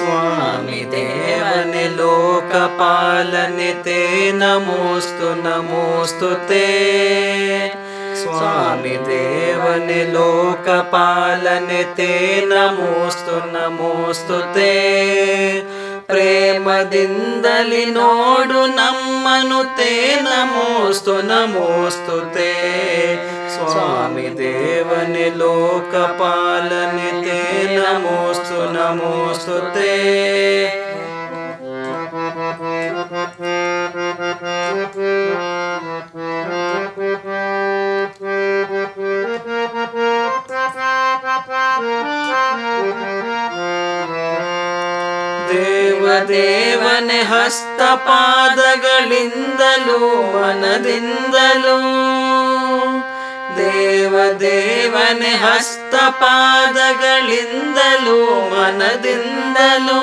स्वामी देवने लोकपालने ते नमोस्तु नमोस्तु ते। स्वामी देवने लोकपालने ते नमोस्तु नमोस्तु ते। प्रेमದಿಂದಲಿ ನೋಡು ನಮ್ಮನು ते नमोस्तु नमोस्तु ते। स्वामी देवने लोकपालने ते नमोस्तु नमोस्तु ते। ದೇವದೇವನೆ ಹಸ್ತಪಾದಗಳಿಂದಲೂ ಮನದಿಂದಲೂ ದೇವದೇವನೆ ಹಸ್ತಪಾದಗಳಿಂದಲೂ ಮನದಿಂದಲೂ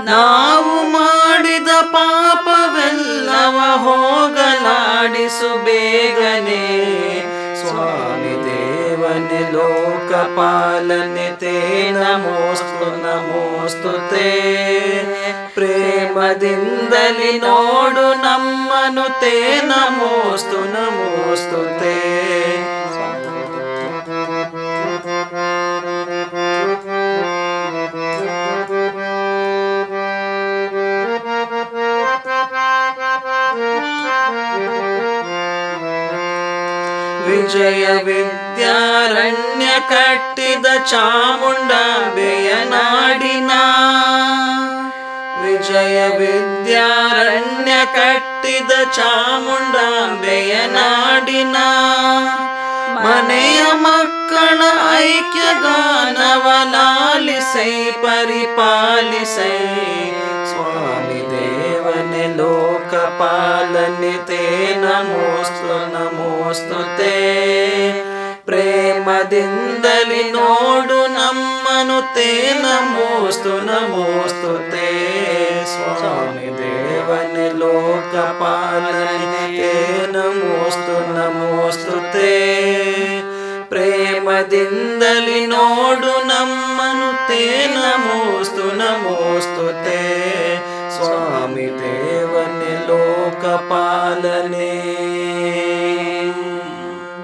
ನಾವು ಮಾಡಿದ ಪಾಪವೆಲ್ಲವ ಹೋಗಲಾಡಿಸು ಬೇಗನೆ। स्वामी देवने लोकपालने ते नमोस्तु नमोस्तु ते। प्रेमದಿಂದಲಿ ನೋಡು ನಮ್ಮನು ते नमोस्तु नमोस्तु ते। ವಿಜಯ ವಿದ್ಯಾರಣ್ಯ ಕಟ್ಟಿದ ಚಾಮುಂಡಾಂಬೆಯ ನಾಡಿನ ವಿಜಯ ವಿದ್ಯಾರಣ್ಯ ಕಟ್ಟಿದ ಚಾಮುಂಡಾಂಬೆಯ ನಾಡಿನ ಮನೆಯ ಮಕ್ಕಳ ಐಕ್ಯಗಾನವ ಲಾಲಿಸೈ ಪರಿಪಾಲಿಸೈ। स्वामी देवने लोकपालने ते नमोस्तु नमोस्तु ते। प्रेमದಿಂದಲಿ ನೋಡು ನಮ್ಮನು ते नमोस्तु नमोस्तु ते। स्वामी देवने लोकपालने ते नमोस्तु नमोस्तु ते। प्रेमದಿಂದಲಿ ನೋಡು ನಮ್ಮನು ते नमोस्तु नमोस्तु ते। स्वामी देवने लोकपालने।